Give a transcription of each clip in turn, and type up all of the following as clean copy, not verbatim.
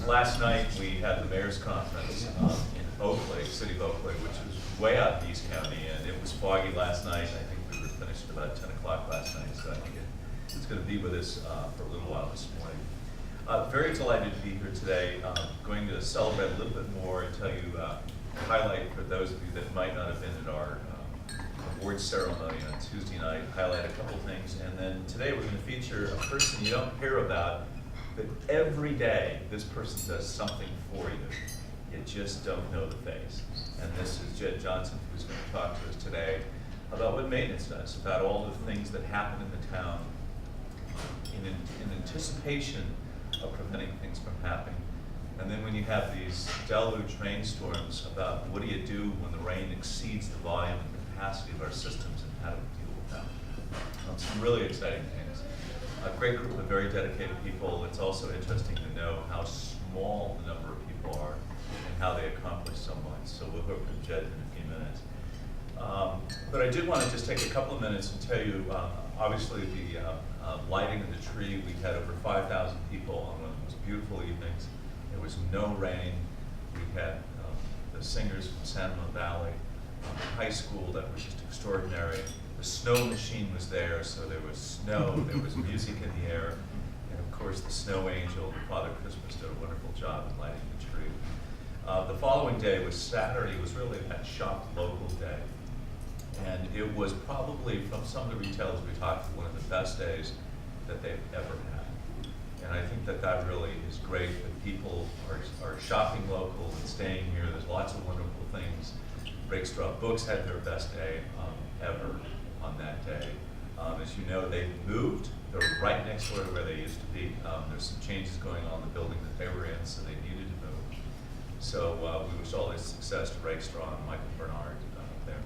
Last night we had the mayor's conference in Oakley, city of Oakley, which was way out in East County, and it was foggy last night. I think we were finished at about 10 o'clock last night, so I think it's going to be with us for a little while this morning. Very delighted to be here today. Going to celebrate a little bit more and tell you, highlight for those of you that might not have been at our award ceremony on Tuesday night, highlight a couple things, and then today we're going to feature a person you don't hear about, but every day this person does something for you. You just don't know the face. And this is Jed Johnson, who's going to talk to us today about what maintenance does, about all the things that happen in the town in anticipation of preventing things from happening. And then when you have these deluge rainstorms, about what do you do when the rain exceeds the volume and capacity of our systems and how to deal with that. Some really exciting things. A great group of very dedicated people. It's also interesting to know how small the number of people are and how they accomplish so much. So we'll hear from Jed in a few minutes. But I did want to just take a couple of minutes and tell you, obviously the lighting of the tree, we had over 5,000 people on one of the most beautiful evenings. There was no rain. We had the singers from San Juan Valley, high school that was just extraordinary. The snow machine was there, so there was snow, there was music in the air, and of course the snow angel, Father Christmas, did a wonderful job in lighting the tree. The following day was Saturday. It was really that shop local day. And it was probably, from some of the retailers we talked to, one of the best days that they've ever had. And I think that that really is great, that people are shopping local and staying here. There's lots of wonderful things. Rakestraw Books had their best day ever on that day. As you know, they've moved. They're right next door to where they used to be. There's some changes going on in the building that they were in, so they needed to move. So we wish all their success to Rakestraw and Michael Bernard there.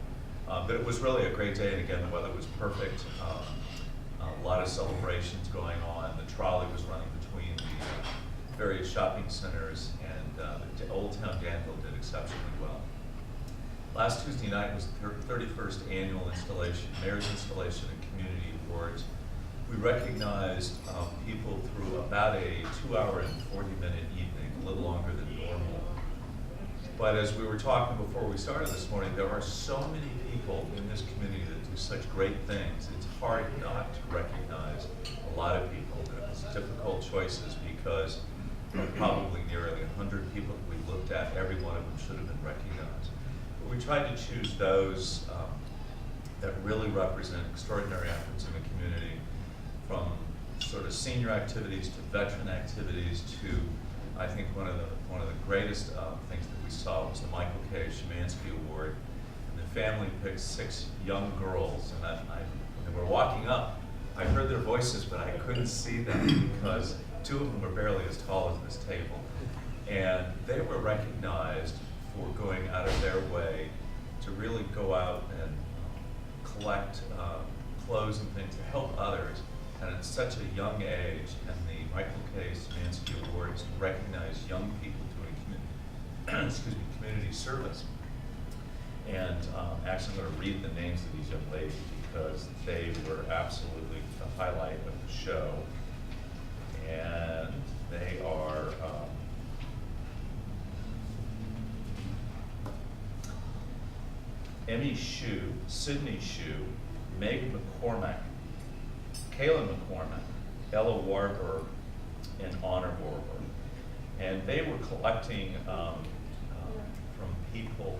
But it was really a great day, and again, the weather was perfect. A lot of celebrations going on. The trolley was running between the various shopping centers, and the Old Town Danville did exceptionally well. Last Tuesday night was the 31st annual installation, Mayor's Installation and Community Awards. We recognized people through about a 2-hour and 40-minute evening, a little longer than normal. But as we were talking before we started this morning, there are so many people in this community that do such great things. It's hard not to recognize a lot of people. There's difficult choices because probably nearly 100 people that we looked at, every one of them should have been recognized. But we tried to choose those that really represent extraordinary efforts in the community, from sort of senior activities to veteran activities to, I think one of the greatest things that we saw was the Michael K. Szymanski Award. And the family picked 6 young girls, and when they were walking up, I heard their voices, but I couldn't see them because 2 of them were barely as tall as this table. And they were recognized for going out of their way to really go out and collect clothes and things to help others. And at such a young age, and the Michael K. Szymanski Awards recognize young people doing community service. And actually, I'm going to read the names of these young ladies because they were absolutely the highlight of the show. And they are Emmy Shue, Sydney Shue, Meg McCormack, Kayla McCormack, Ella Warburg, and Honor Warburg. And they were collecting from people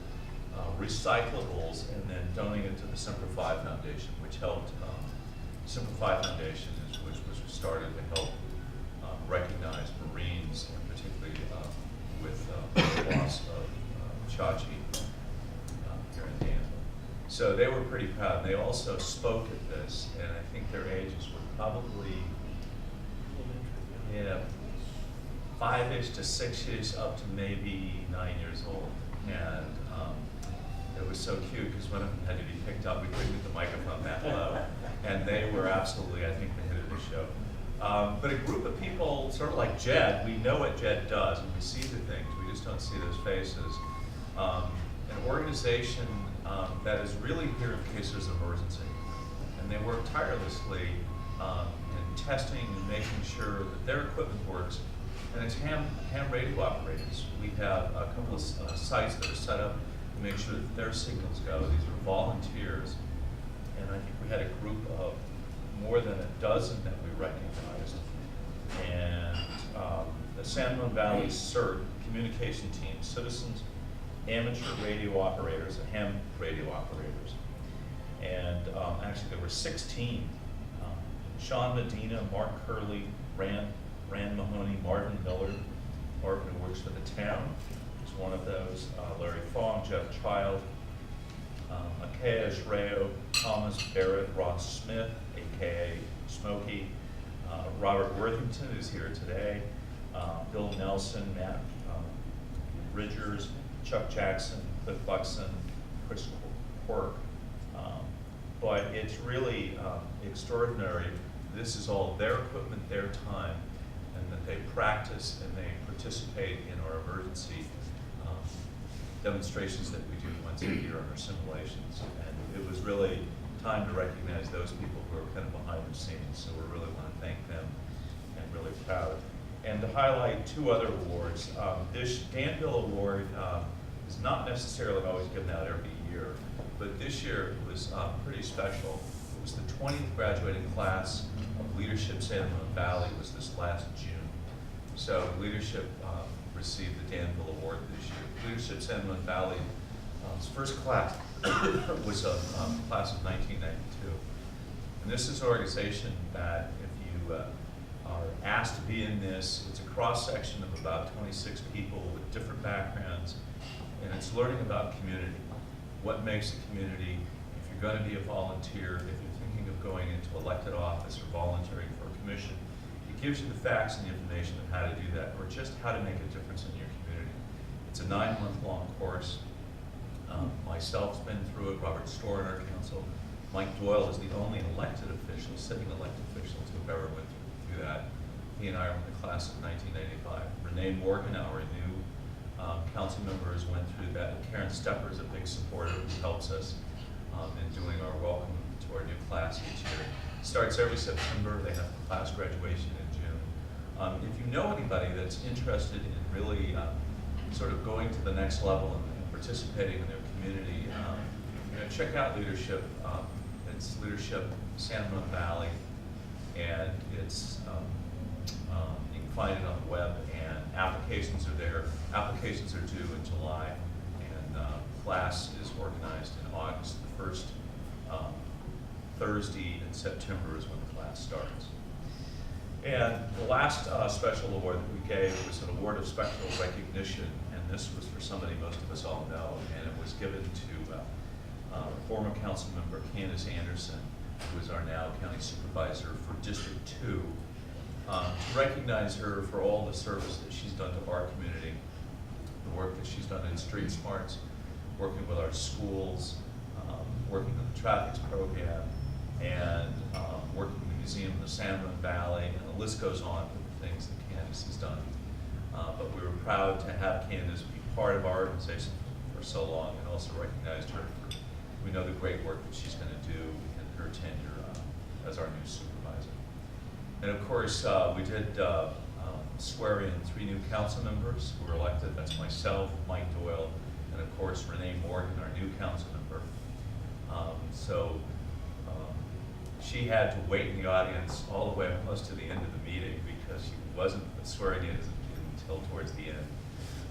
recyclables and then donating it to the Simplify Foundation, which helped. Simplify Foundation which was started to help recognize Marines, and particularly with the loss of Chachi here in Danville. So they were pretty proud. And they also spoke at this, and I think their ages were probably 5-ish to 6-ish up to maybe 9 years old. And it was so cute because one of them had to be picked up. We couldn't get the microphone that low. And they were absolutely, I think, the hit of the show. But a group of people, sort of like Jed, we know what Jed does, and we see the things, we just don't see those faces. An organization that is really here in case there's an emergency. And they work tirelessly in testing and making sure that their equipment works, And it's ham radio operators. We have a couple of sites that are set up to make sure that their signals go. These are volunteers. And I think we had a group of more than a dozen that we recognized. And the San Juan Valley CERT communication team, citizens, amateur radio operators, and ham radio operators. And actually there were 16. Sean Medina, Mark Curley, Rand Mahoney, Marvin Miller, Marvin who works for the town, is one of those. Larry Fong, Jeff Child, Akea Shreo, Thomas Barrett, Ross Smith, AKA Smokey, Robert Worthington is here today, Bill Nelson, Matt Ridgers, Chuck Jackson, Cliff Buxton, Chris Quirk. But it's really extraordinary. This is all their equipment, their time, and that they practice and they participate in our emergency demonstrations that we do once a year on our simulations. And it was really time to recognize those people who are kind of behind the scenes, so we really want to thank them and really proud. And to highlight two other awards, this Danville Award is not necessarily always given out every year, but this year it was pretty special. It was the 20th graduating class of Leadership San Juan Valley was this last June. So Leadership received the Danville Award this year. Leadership San Juan Valley, its first class was a class of 1992. And this is an organization that if you are asked to be in this, it's a cross-section of about 26 people with different backgrounds, and it's learning about community. What makes a community? If you're going to be a volunteer, if you're thinking of going into elected office or volunteering for a commission, it gives you the facts and the information of how to do that, or just how to make a difference in your community. It's a 9-month-long course. Myself's been through it, Robert Storr on our council. Mike Doyle is the only elected official, sitting elected official to have ever went through that. He and I were in the class of 1995. Renee Morgan, our new council members, went through that. Karen Stepper is a big supporter who helps us in doing our welcome to our new class each year. It starts every September. They have class graduation in June. If you know anybody that's interested in really sort of going to the next level and participating in their community, check out Leadership. It's Leadership San Juan Valley, and it's you can find it on the web, and applications are there. Applications are due in July, and class is organized in August. The first Thursday in September is when the class starts. And the last special award that we gave was an award of spectral recognition, and this was for somebody most of us all know, and it was given to former council member Candace Anderson, who is our now county supervisor for District 2, to recognize her for all the service that she's done to our community, the work that she's done in Street Smarts, working with our schools, working on the traffic program, and working in the museum in the San Juan Valley, and the list goes on with the things that Candace has done. But we were proud to have Candace be part of our organization for so long, and also recognized her. We know the great work that she's going to do in her tenure as our new supervisor. And of course, we did swear in 3 new council members who were elected. That's myself, Mike Doyle, and of course Renee Morgan, our new council member. She had to wait in the audience all the way almost to the end of the meeting because she wasn't swearing in until towards the end.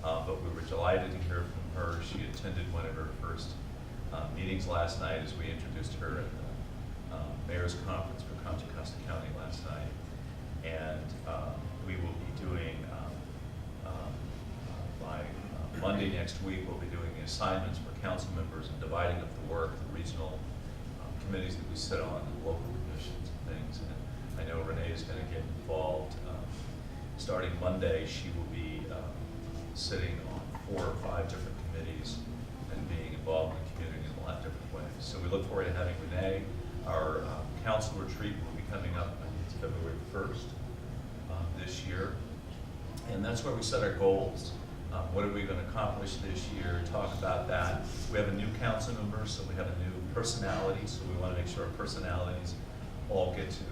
But we were delighted to hear from her. She attended one of her first meetings last night as we introduced her at the Mayor's Conference for Contra Costa County last night. And we will be doing, by Monday next week, we'll be doing the assignments for council members and dividing up the work, the regional committees that we sit on, the local commissions and things. And I know Renee is going to get involved. Starting Monday, she will be sitting on 4 or 5 different committees and being involved in the community in a lot of different ways. So we look forward to having Renee. Our council retreat will be coming up on February 1st this year. And that's where we set our goals. What are we going to accomplish this year? Talk about that. We have a new council member, so we have a new personality, so we want to make sure our personalities all get to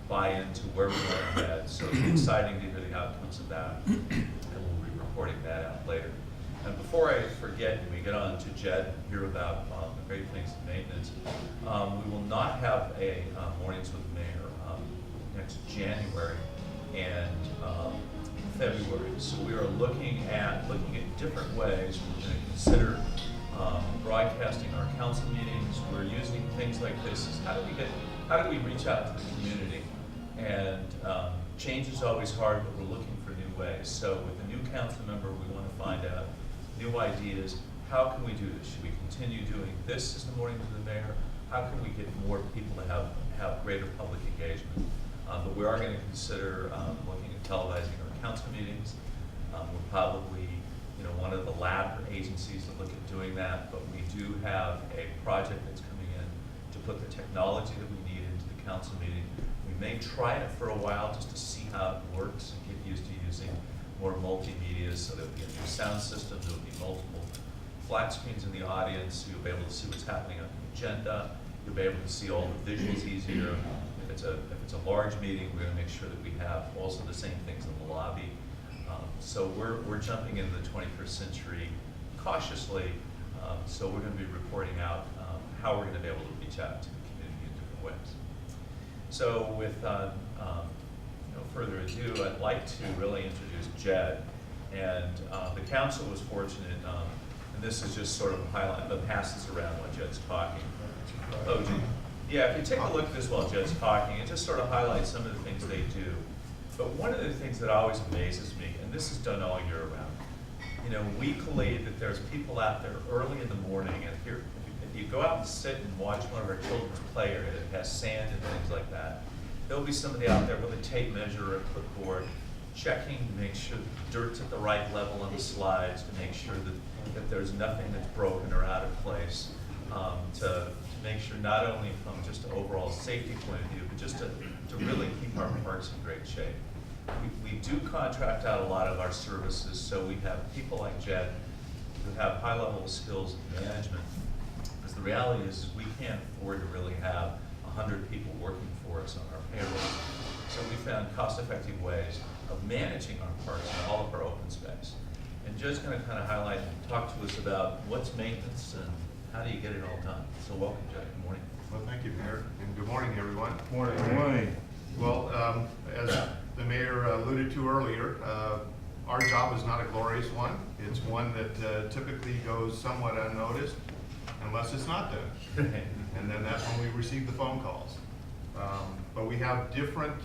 buy into where we want to head. So it'll be exciting to hear the outcomes of that, and we'll be reporting that out later. And before I forget, and we get on to Jed, hear about the great things in maintenance, we will not have a Mornings with the Mayor next January and February. So we are looking at different ways. We're going to consider broadcasting our council meetings. We're using things like this as how do we reach out to the community? And change is always hard, but we're looking for new ways. So with a new council member, we want to find out new ideas. How can we do this? Should we continue doing this as the Morning to the Mayor? How can we get more people to have greater public engagement? But we are going to consider looking at televising our council meetings. We're probably one of the lab agencies that look at doing that, but we do have a project that's coming in to put the technology that we need into the council meeting. We may try it for a while just to see how it works and get used to using more multimedia, so there'll be a new sound system, there'll be multiple flat screens in the audience, so you'll be able to see what's happening on the agenda, you'll be able to see all the visuals easier. If it's a large meeting, we're going to make sure that we have also the same things in the lobby. So we're jumping into the 21st century cautiously, so we're going to be reporting out how we're going to be able to reach out to the community in different ways. So with no further ado, I'd like to really introduce Jed. And the council was fortunate, and this is just sort of a highlight. I'm going to pass this around while Jed's talking. Oh, gee. Yeah, if you take a look at this while Jed's talking, it just sort of highlights some of the things they do. But one of the things that always amazes me, and this is done all year round, weekly that there's people out there early in the morning, and here, if you go out and sit and watch one of our children's play area that has sand and things like that, there'll be somebody out there with a tape measure or a clipboard checking to make sure the dirt's at the right level on the slides, to make sure that there's nothing that's broken or out of place, to make sure not only from just an overall safety point of view, but just to really keep our parks in great shape. We do contract out a lot of our services, so we have people like Jed who have high level skills in management, because the reality is we can't afford to really have 100 people working for us on our payroll. So we found cost-effective ways of managing our parks and all of our open space. And Jed's going to kind of highlight and talk to us about what's maintenance and how do you get it all done. So welcome, Jed. Good morning. Well, thank you, Mayor, and good morning, everyone. Morning. Good morning. Well, as the Mayor alluded to earlier, our job is not a glorious one. It's one that typically goes somewhat unnoticed, unless it's not done. And then that's when we receive the phone calls. But we have different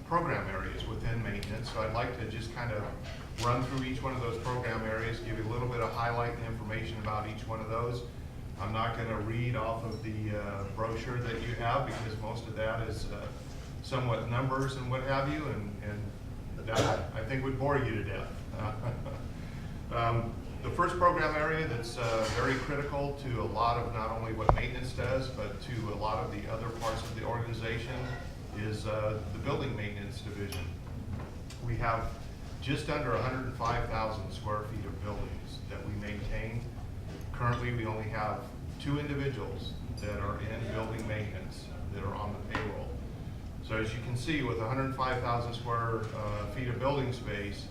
program areas within maintenance, so I'd like to just kind of run through each one of those program areas, give you a little bit of highlight and information about each one of those. I'm not going to read off of the brochure that you have, because most of that is somewhat numbers and what have you, and that I think would bore you to death. The first program area that's very critical to a lot of not only what maintenance does, but to a lot of the other parts of the organization is the building maintenance division. We have just under 105,000 square feet of buildings that we maintain. Currently, we only have 2 individuals that are in building maintenance that are on the payroll. So as you can see, with 105,000 square feet of building space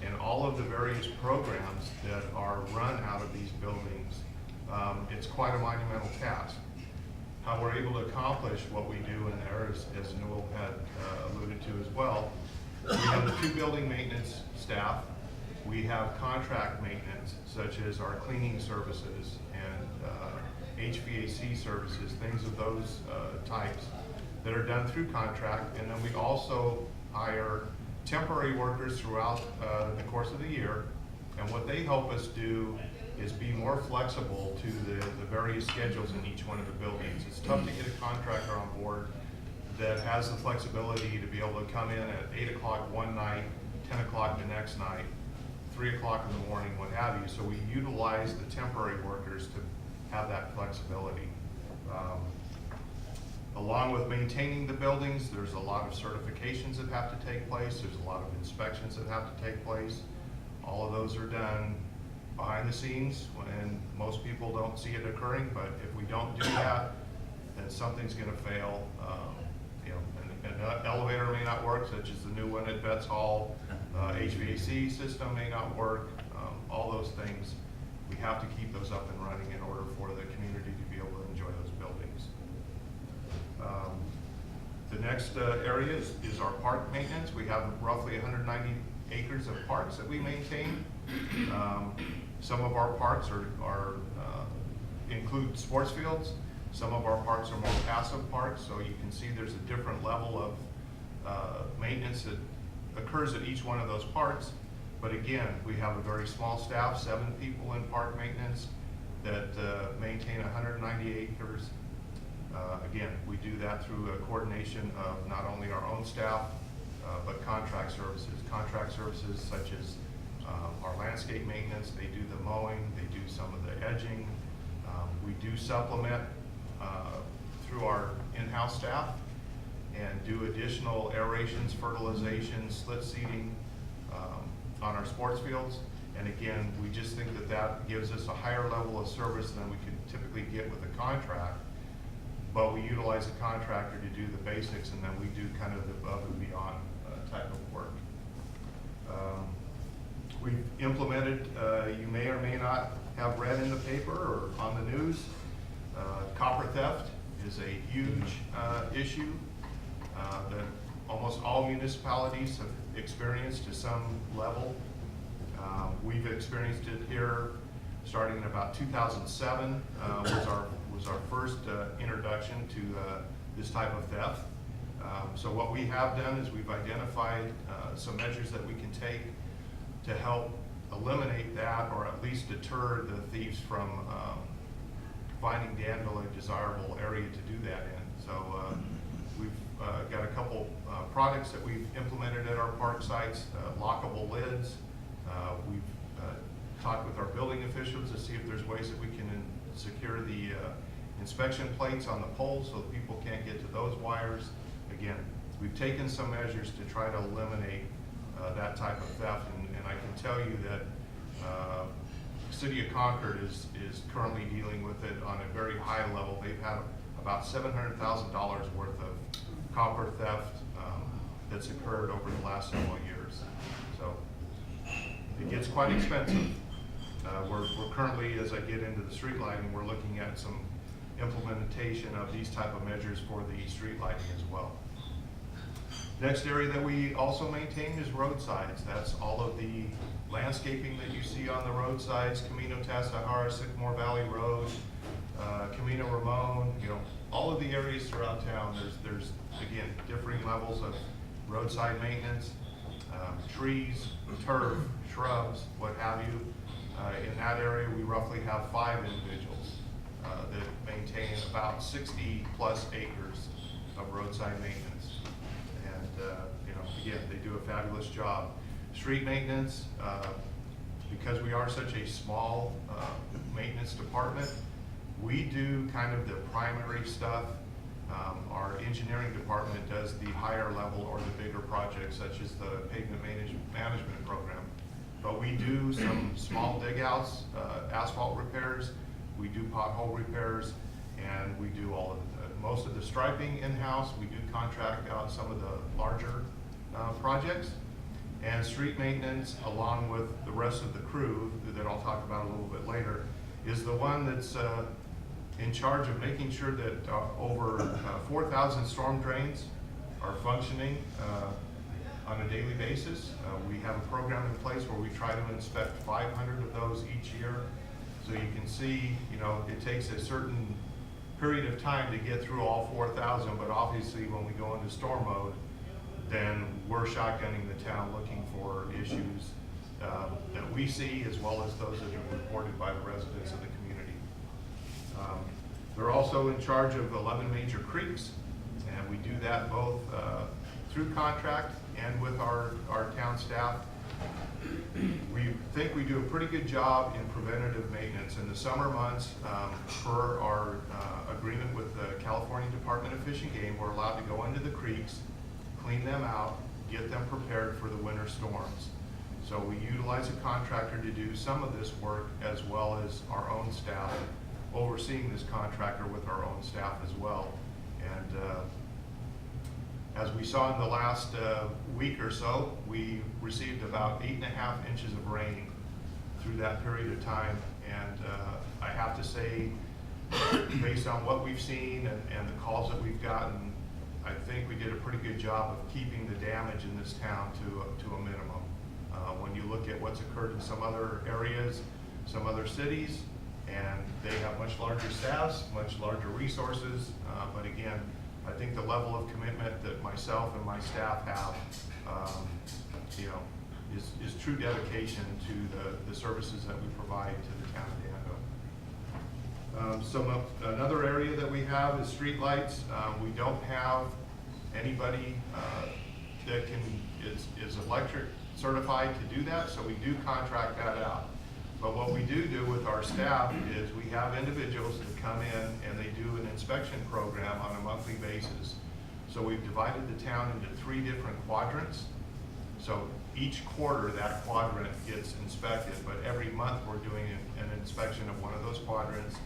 and all of the various programs that are run out of these buildings, it's quite a monumental task. How we're able to accomplish what we do in there, as Newell had alluded to as well, we have the 2 building maintenance staff. We have contract maintenance, such as our cleaning services and HVAC services, things of those types that are done through contract. And then we also hire temporary workers throughout the course of the year. And what they help us do is be more flexible to the various schedules in each one of the buildings. It's tough to get a contractor on board that has the flexibility to be able to come in at 8 o'clock one night, 10 o'clock the next night, 3 o'clock in the morning, what have you. So we utilize the temporary workers to have that flexibility. Along with maintaining the buildings, there's a lot of certifications that have to take place. There's a lot of inspections that have to take place. All of those are done behind the scenes, and most people don't see it occurring, but if we don't do that, then something's going to fail. An may not work, such as the new one at Betts Hall. HVAC system may not work. All those things, we have to keep those up and running in order for the community to be able to enjoy those buildings. The next area is our park maintenance. We have roughly 190 acres of parks that we maintain. Some of our parks include sports fields. Some of our parks are more passive parks, so you can see there's a different level of maintenance that occurs at each one of those parks. But again, we have a very small staff, 7 people in park maintenance that maintain 190 acres. Again, we do that through a coordination of not only our own staff, but contract services. Contract services such as our landscape maintenance, they do the mowing, they do some of the edging. We do supplement through our in-house staff and do additional aerations, fertilization, slit seeding on our sports fields. And again, we just think that that gives us a higher level of service than we could typically get with a contract. But we utilize a contractor to do the basics, and then we do kind of the above and beyond type of work. We've implemented, you may or may not have read in the paper or on the news, copper theft is a huge issue that almost all municipalities have experienced to some level. We've experienced it here starting in about 2007 was our first introduction to this type of theft. So what we have done is we've identified some measures that we can take to help eliminate that, or at least deter the thieves from finding Danville a desirable area to do that in. So we've got a couple products that we've implemented at our park sites, lockable lids. We've talked with our building officials to see if there's ways that we can secure the inspection plates on the poles so that people can't get to those wires. Again, we've taken some measures to try to eliminate that type of theft, and I can tell you that City of Concord is currently dealing with it on a very high level. They've had about $700,000 worth of copper theft that's occurred over the last several years. So it gets quite expensive. We're currently, as I get into the street lighting, we're looking at some implementation of these type of measures for the street lighting as well. Next area that we also maintain is roadsides. That's all of the landscaping that you see on the roadsides, Camino Tasajara, Sycamore Valley Road, Camino Ramon, all of the areas throughout town. There's again, differing levels of roadside maintenance, trees, turf, shrubs, what have you. In that area, we roughly have 5 individuals that maintain about 60 plus acres of roadside maintenance. And again, they do a fabulous job. Street maintenance, because we are such a small maintenance department, we do kind of the primary stuff. Our engineering department does the higher level or the bigger projects, such as the pavement management program. But we do some small dig outs, asphalt repairs, we do pothole repairs, and we do all of most of the striping in-house. We do contract out some of the larger projects. And street maintenance, along with the rest of the crew that I'll talk about a little bit later, is the one that's in charge of making sure that over 4,000 storm drains are functioning on a daily basis. We have a program in place where we try to inspect 500 of those each year. So you can see, it takes a certain period of time to get through all 4,000, but obviously when we go into storm mode, then we're shotgunning the town looking for issues that we see, as well as those that are reported by the residents of the community. They're also in charge of 11 major creeks, and we do that both through contract and with our town staff. We think we do a pretty good job in preventative maintenance. In the summer months, per our agreement with the California Department of Fish and Game, we're allowed to go into the creeks, clean them out, get them prepared for the winter storms. So we utilize a contractor to do some of this work, as well as our own staff, overseeing this contractor with our own staff as well. And As we saw in the last week or so, we received about 8.5 inches of rain through that period of time. And I have to say, based on what we've seen and the calls that we've gotten, I think we did a pretty good job of keeping the damage in this town to a minimum. When you look at what's occurred in some other areas, some other cities, and they have much larger staffs, much larger resources, but again, I think the level of commitment that myself and my staff have, you know, is true dedication to the services that we provide to the town of Danville. Another area that we have is streetlights. We don't have anybody that is electric certified to do that, so we do contract that out. But what we do with our staff is we have individuals that come in and they do an inspection program on a monthly basis. So we've divided the town into 3 different quadrants. So each quarter that quadrant gets inspected, but every month we're doing an inspection of one of those quadrants.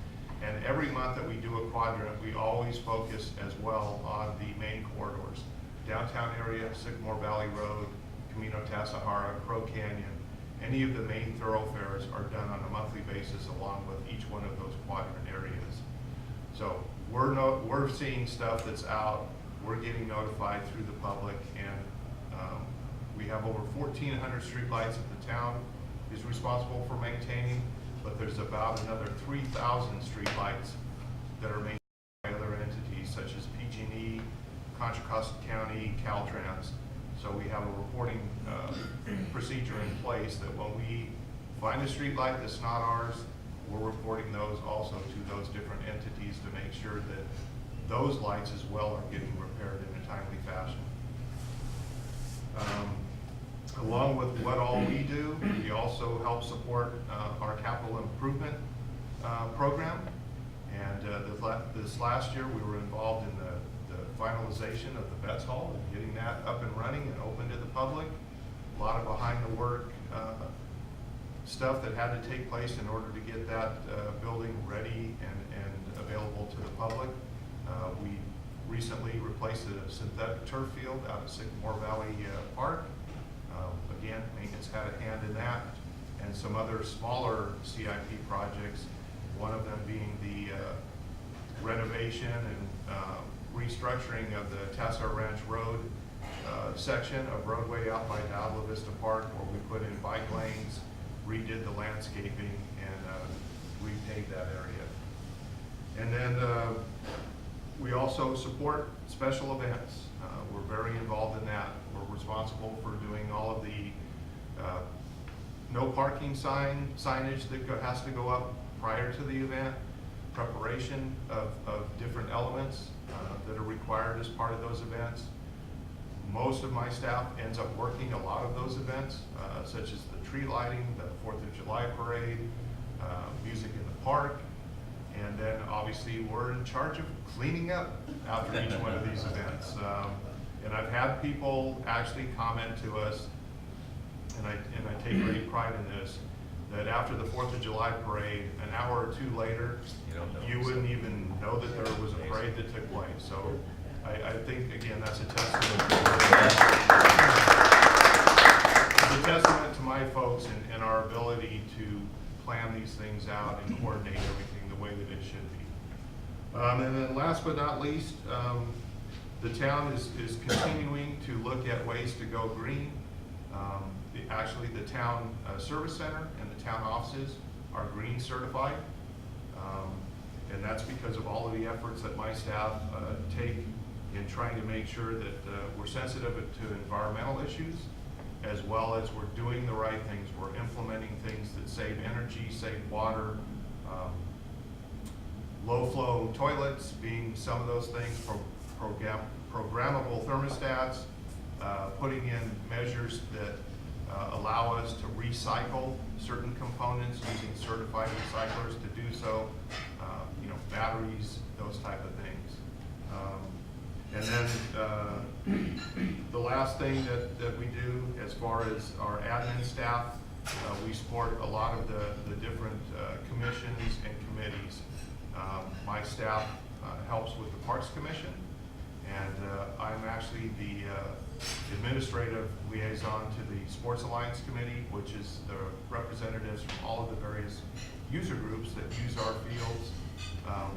And every month that we do a quadrant, we always focus as well on the main corridors. Downtown area, Sycamore Valley Road, Camino Tasahara, Crow Canyon. Any of the main thoroughfares are done on a monthly basis along with each one of those quadrant areas. So we're seeing stuff that's out, we're getting notified through the public, and we have over 1,400 streetlights that the town is responsible for maintaining, but there's about another 3,000 streetlights that are maintained by other entities such as PG&E, Contra Costa County, Caltrans. So we have a reporting procedure in place that when we find a street light that's not ours, we're reporting those also to those different entities to make sure that those lights as well are getting repaired in a timely fashion. Along with what all we do, we also help support our capital improvement program. And this last year, we were involved in the finalization of the Vets Hall and getting that up and running and open to the public. A lot of behind the work stuff that had to take place in order to get that building ready and available to the public. We recently replaced a synthetic turf field out at Sycamore Valley Park. Again, maintenance had a hand in that, and some other smaller CIP projects, one of them being the renovation and restructuring of the Tassar Ranch Road section of roadway out by Diablo Vista Park, where we put in bike lanes, redid the landscaping, and repaved that area. And then we also support special events. We're very involved in that. We're responsible for doing all of the no parking signage that has to go up prior to the event, preparation of different elements that are required as part of those events. Most of my staff ends up working a lot of those events, such as the tree lighting, the 4th of July parade, music in the park, and then obviously we're in charge of cleaning up after each one of these events. And I've had people actually comment to us, and I take great pride in this, that after the 4th of July parade, an hour or 2 later, you wouldn't even know that there was a parade that took place. So I think, again, that's a testament to my folks and our ability to plan these things out and coordinate everything the way that it should be. And then last but not least, the town is continuing to look at ways to go green. Actually, the town service center and the town offices are green certified. And that's because of all of the efforts that my staff take in trying to make sure that we're sensitive to environmental issues, as well as we're doing the right things. We're implementing things that save energy, save water, low flow toilets being some of those things, programmable thermostats, putting in measures that allow us to recycle certain components using certified recyclers to do so, batteries, those type of things. And then the last thing that we do as far as our admin staff, we support a lot of the different commissions and committees. My staff helps with the Parks Commission, and I'm actually actually the administrative liaison to the Sports Alliance Committee, which is the representatives from all of the various user groups that use our fields.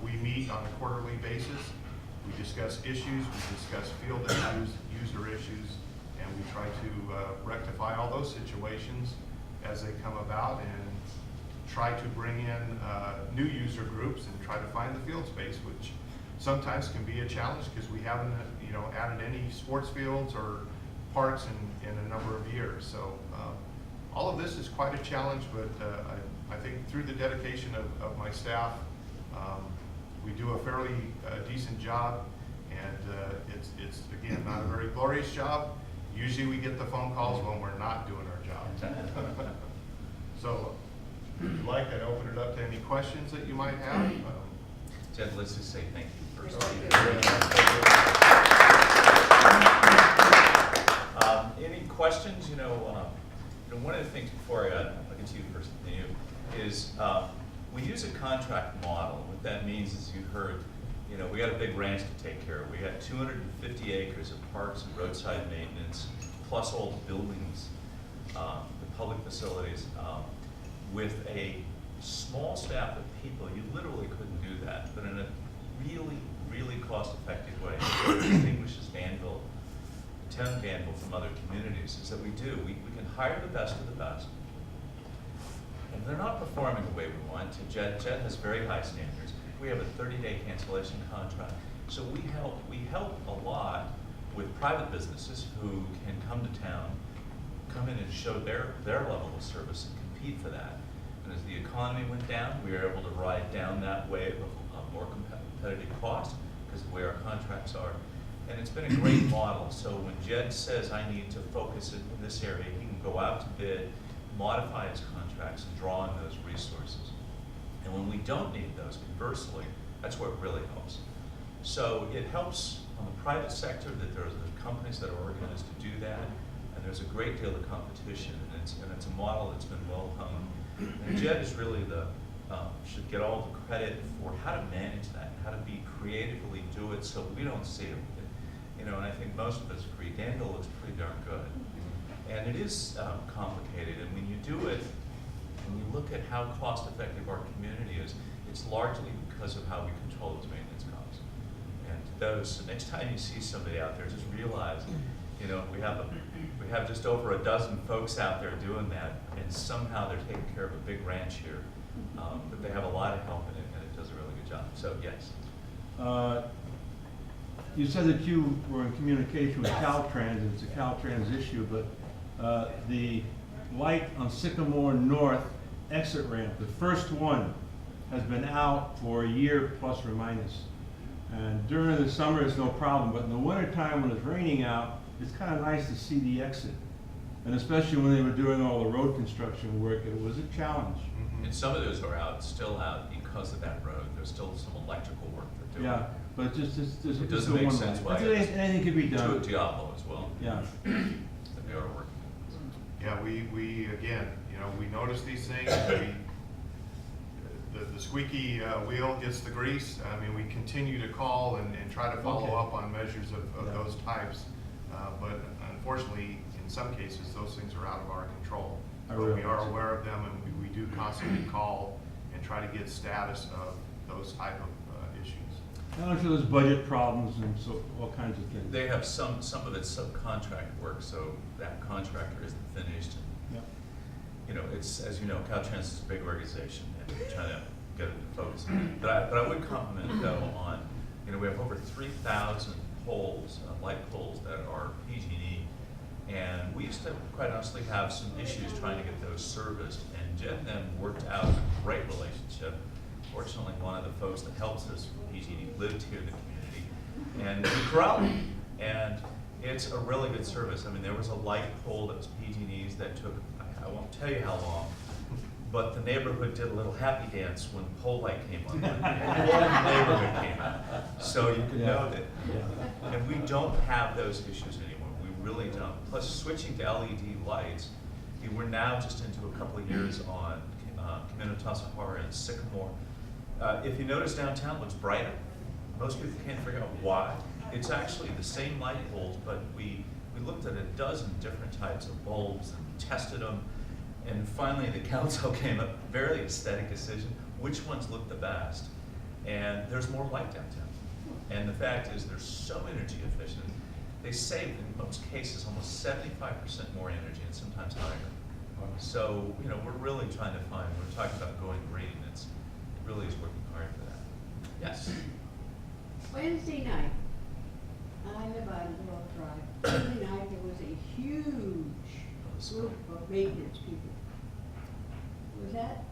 We meet on a quarterly basis. We discuss issues, we discuss field issues, user issues, and we try to rectify all those situations as they come about and try to bring in new user groups and try to find the field space, which sometimes can be a challenge because we haven't added any sports fields or parks in a number of years. So all of this is quite a challenge, but I think through the dedication of my staff, we do a fairly decent job, and it's again not a very glorious job. Usually we get the phone calls when we're not doing our job. So if you'd like, I'd open it up to any questions that you might have. Jed, let's just say thank you first. Any questions? One of the things before I'll get to you first, is we use a contract model. What that means is, you heard, we got a big ranch to take care of. We got 250 acres of parks and roadside maintenance, plus all the buildings, the public facilities. With a small staff of people, you literally couldn't do that, but in a really, really cost-effective way. What distinguishes Danville, the town of Danville, from other communities is that we can hire the best of the best. And they're not performing the way we want to. Jed has very high standards. We have a 30-day cancellation contract. So we help a lot with private businesses who can come to town, come in and show their level of service and compete for that. And as the economy went down, we were able to ride down that wave of more competitive cost because of the way our contracts are. And it's been a great model. So when Jed says, I need to focus in this area, he can go out to bid, modify his contracts, and draw on those resources. And when we don't need those, conversely, that's where it really helps. So it helps on the private sector that there's companies that are organized to do that, and there's a great deal of competition, and it's a model that's been well hung. And Jed is really should get all the credit for how to manage that, how to be creatively do it so we don't see it. And I think most of us agree, Danville looks pretty darn good. And it is complicated, and when you do it, when you look at how cost effective our community is, it's largely because of how we control those maintenance costs. And so next time you see somebody out there, just realize, we have just over a dozen folks out there doing that, and somehow they're taking care of a big ranch here. But they have a lot of help in it, and it does a really good job. So yes. You said that you were in communication with Caltrans. It's a Caltrans issue, but the light on Sycamore North exit ramp, the first one, has been out for a year plus or minus. And during the summer it's no problem, but in the wintertime when it's raining out, it's kind of nice to see the exit. And especially when they were doing all the road construction work, it was a challenge. And some of those are still out because of that road. There's still some electrical work they're doing. Yeah, but it doesn't make sense why anything could be done. To Diablo as well. Yeah. That they are working. Yeah, we again, we notice these things. The squeaky wheel gets the grease. I mean, we continue to call and try to follow up on measures of those types. But unfortunately, in some cases, those things are out of our control. But we are aware of them, and we do constantly call and try to get status of those type of issues. I'm sure there's budget problems and all kinds of things. They have some of it's subcontract work, so that contractor isn't finished. Yep. It's, as you know, Caltrans is a big organization, and we're trying to get it to focus. But I would compliment though on, we have over 3,000 poles, light poles that are PG&E, and we used to quite honestly have some issues trying to get those serviced, and Jed and them worked out a great relationship. Fortunately, one of the folks that helps us from PG&E lived here in the community, and we corralled him. And it's a really good service. I mean, there was a light pole that was PG&E's that took, I won't tell you how long, but the neighborhood did a little happy dance when the pole light came on. And the whole neighborhood came out. So you can know that. And we don't have those issues anymore. We really don't. Plus, switching to LED lights, we're now just into a couple of years on Camino Tasajara and Sycamore. If you notice, downtown looks brighter. Most people can't figure out why. It's actually the same light bulbs, but we looked at a dozen different types of bulbs and tested them. And finally, the council came up with a very aesthetic decision, which ones look the best. And there's more light downtown. And the fact is, they're so energy efficient. They save, in most cases, almost 75% more energy and sometimes higher. So, you know, we're really trying to find, we're talking about going green, it really is working hard for that. Yes? Wednesday night, I live on Newell Drive. Wednesday night, there was a huge group of maintenance people. Was that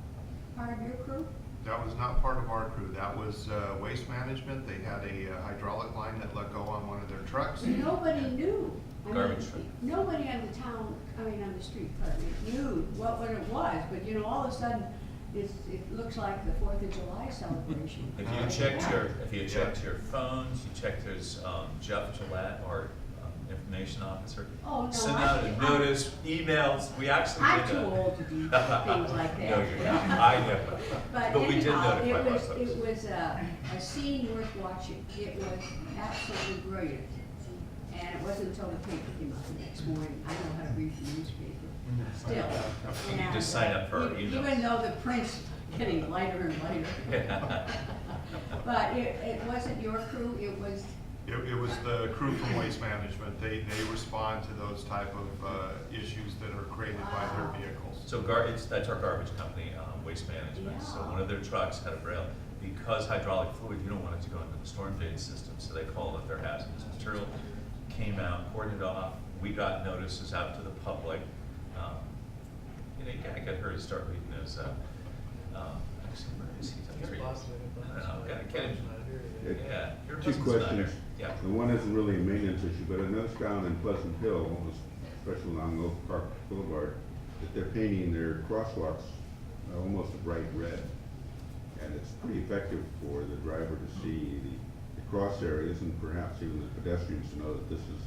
part of your crew? That was not part of our crew. That was Waste Management. They had a hydraulic line that let go on one of their trucks. Nobody knew. Garbage truck. Nobody on the town, on the street, pardon me, knew what it was, but you know, all of a sudden, it looks like the 4th of July celebration. If you checked your phones, you checked there's Jeff Gillette, our information officer. Oh, no, Sent out a notice, emails, we actually did I'm too old to do things like that. No, you're not, I know. But we did anyhow, notify our folks. it was a scene worth watching. It was absolutely brilliant. And it wasn't until the paper came out the next morning, I know how to read the newspaper, still. You And, just sign up for our emails. Even though the print's getting lighter and lighter. Yeah. But it wasn't your crew, it was, It was the crew from Waste Management. They respond to those type of issues that are created by their vehicles. So that's our garbage company, Waste Management. So Yeah. one of their trucks had a braille. Because hydraulic fluid, you don't want it to go into the storm drain system, so they call it their hazardous material. Came out, poured it off. We got notices out to the public. You know, you gotta hurry to start reading those. Actually, where is he? I don't know, get him. Yeah. your Two husband's not questions. here. Yeah. The one isn't really a maintenance issue, but I noticed down in Pleasant Hill, especially along Oak Park Boulevard, that they're painting their crosswalks almost a bright red. And it's pretty effective for the driver to see the cross areas and perhaps even the pedestrians to know that this is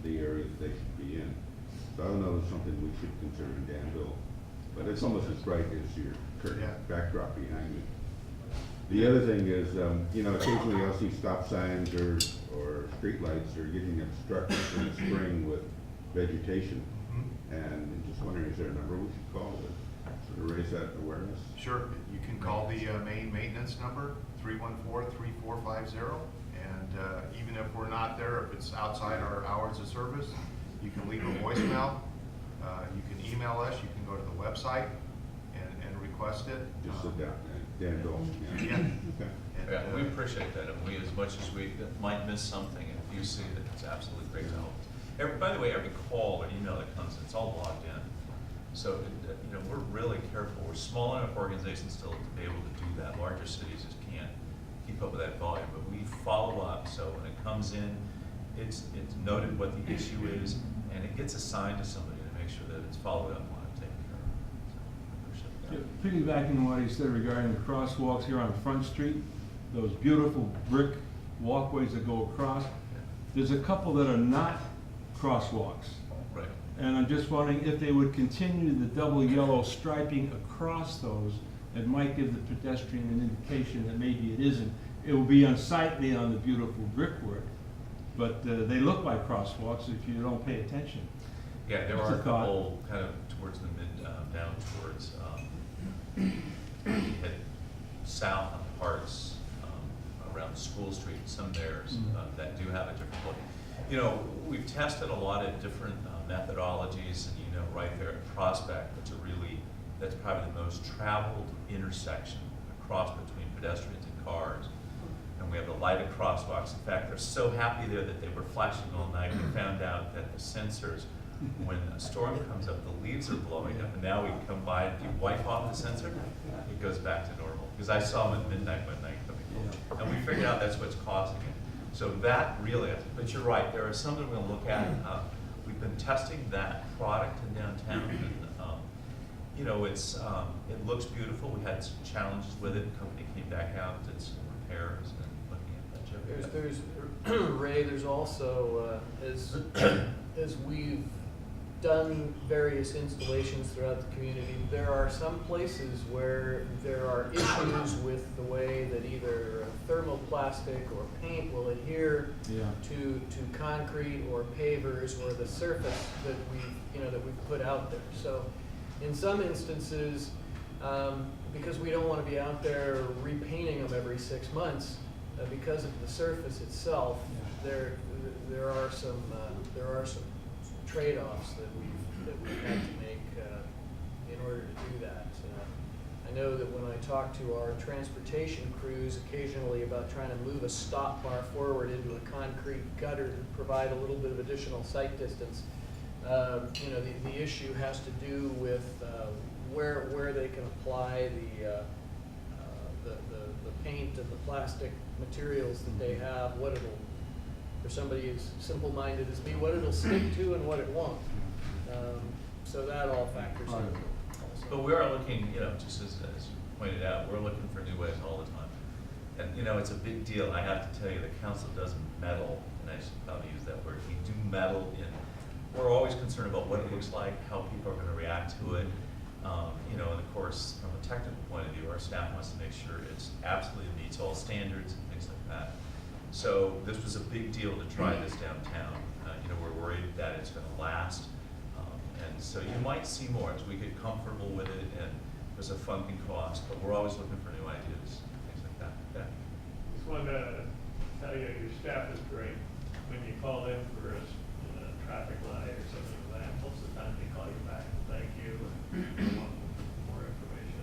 the area that they should be in. So I don't know if it's something we should consider in Danville, but it's almost as bright as your current backdrop behind me. The other thing is, you know, occasionally I'll see stop signs or street lights are getting obstructed in the spring with vegetation. And I'm just wondering, is there a number we should call to sort of raise that awareness? Sure, you can call the main maintenance number, 314-3450. And even if we're not there, if it's outside our hours of service, you can leave a voicemail. You can email us, you can go to the website and request it. Just sit down, Danville. Yeah. Okay. And, Yeah, we appreciate that, and we, as much as we might miss something, if you see that, it's absolutely great to help. By the way, every call or email that comes, it's all logged in. So, you know, we're really careful. We're small enough organizations still to be able to do that. Larger cities just can't keep up with that volume, but we follow up, so when it comes in, it's noted what the issue is, and it gets assigned to somebody to make sure that it's followed up on and taken care of. So, we appreciate that. Piggybacking on what he said regarding the crosswalks here on Front Street, those beautiful brick walkways that go across, there's a couple that are not crosswalks. Right. And I'm just wondering if they would continue the double yellow striping across those, it might give the pedestrian an indication that maybe it isn't. It will be unsightly on the beautiful brickwork, but they look like crosswalks if you don't pay attention. Yeah, there That's are a a thought. couple kind of towards the down towards, head south on parts, around School Street, some there that do have a different look. You know, we've tested a lot of different methodologies, and you know, right there at Prospect, that's probably the most traveled intersection across between pedestrians and cars. And we have the lighted crosswalks. In fact, they're so happy there that they were flashing all night. We found out that the sensors, when a storm comes up, the leaves are blowing up, and now we come by and if you wipe off the sensor, it goes back to normal. Because I saw them at midnight one night coming home, and we figured out that's what's causing it. So that really, but you're right, there are some that we're gonna look at. We've been testing that product in downtown, and you know, it looks beautiful. We had some challenges with it. The company came back out, did some repairs, and looking at that. There's Ray, there's also, as we've done various installations throughout the community, there are some places where there are issues with the way that either thermoplastic or paint will adhere Yeah. to concrete or pavers or the surface that we've put out there. So in some instances, because we don't want to be out there repainting them every 6 months, because of the surface itself, there are some trade-offs that we've had to make in order to do that. I know that when I talk to our transportation crews occasionally about trying to move a stop bar forward into a concrete gutter to provide a little bit of additional sight distance, the issue has to do with where they can apply the paint and the plastic materials that they have, what it'll, for somebody as simple-minded as me, what it'll stick to and what it won't. So that all factors in. But we are looking, just as you pointed out, we're looking for new ways all the time. And, it's a big deal. I have to tell you, the council doesn't meddle, and I should probably use that word. We do meddle in, we're always concerned about what it looks like, how people are gonna react to it. And of course, from a technical point of view, our staff wants to make sure it's absolutely meets all standards and things like that. So this was a big deal to try this downtown. We're worried that it's gonna last. And so you might see more as we get comfortable with it, and there's a funding cost, but we're always looking for new ideas, things like that. Yeah. Just wanted to tell you, your staff is great. When you call in for a traffic light or something like that, most of the time they call you back and thank you and want more information.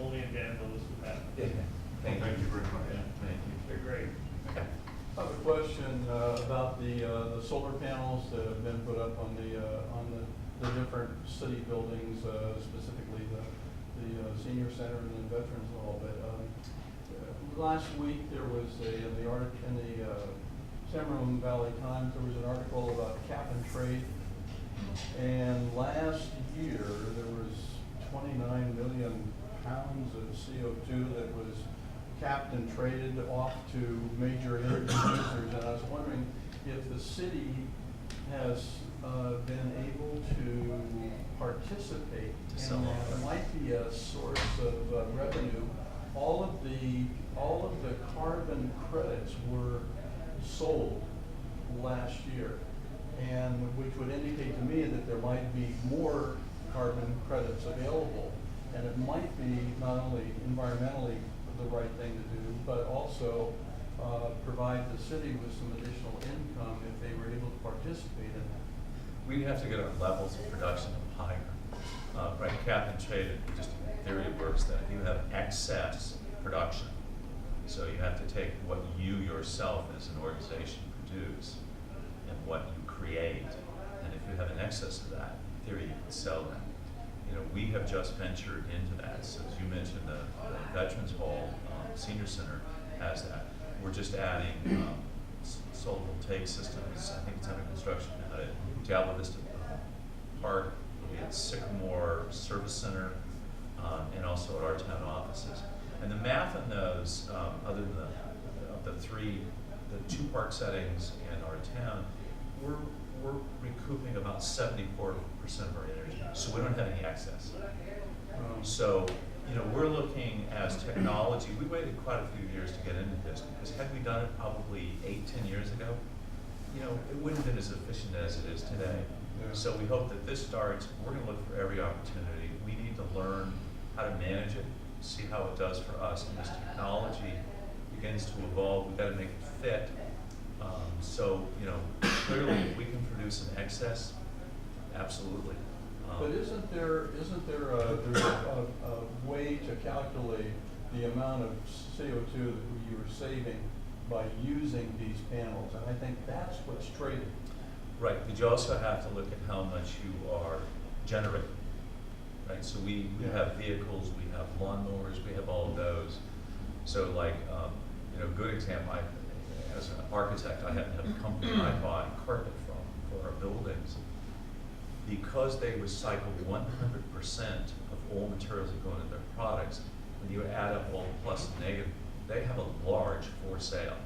Only in Danville this would happen. Thank you very much. Yeah. Thank you. They're great. Okay. I have a question about the solar panels that have been put up on the different city buildings, specifically the senior center and the veterans hall. But last week there was in the San Ramon Valley Times, there was an article about cap and trade, and last year there was 29 million pounds of CO2 that was capped and traded off to major energy users, and I was wondering if the city has been able to participate in that. It might be a source of revenue. All of the carbon credits were sold last year, and which would indicate to me that there might be more carbon credits available, and it might be not only environmentally the right thing to do, but also provide the city with some additional income if they were able to participate in that. We have to get our levels of production up higher. Right, cap and trade, just in theory works that if you have excess production, so you have to take what you yourself as an organization produce and what you create, and if you have an excess of that, in theory you can sell that. We have just ventured into that. So as you mentioned, the Veterans Hall Senior Center has that. We're just adding solar voltaic systems. I think it's under construction now at Diablo Vista Park, at Sycamore Service Center, and also at our town offices. And the math on those, other than the two park settings in our town, we're recouping about 74% of our energy, so we don't have any excess. So, we're looking as technology, we waited quite a few years to get into this, because had we done it probably 8-10 years ago, it wouldn't have been as efficient as it is today. Yeah. So we hope that this starts, we're gonna look for every opportunity. We need to learn how to manage it, see how it does for us, and as technology begins to evolve, we've gotta make it fit. So, clearly, if we can produce an excess, absolutely. But isn't there a way to calculate the amount of CO2 that you are saving by using these panels? And I think that's what's traded. Right, but you also have to look at how much you are generating, right? So we have vehicles, we have lawnmowers, we have all of those. So like, good example, as an architect, I happen to have a company I buy carpet from for our buildings. Because they recycle 100% of all materials that go into their products, when you add up all the plus and negative, they have a large for sale.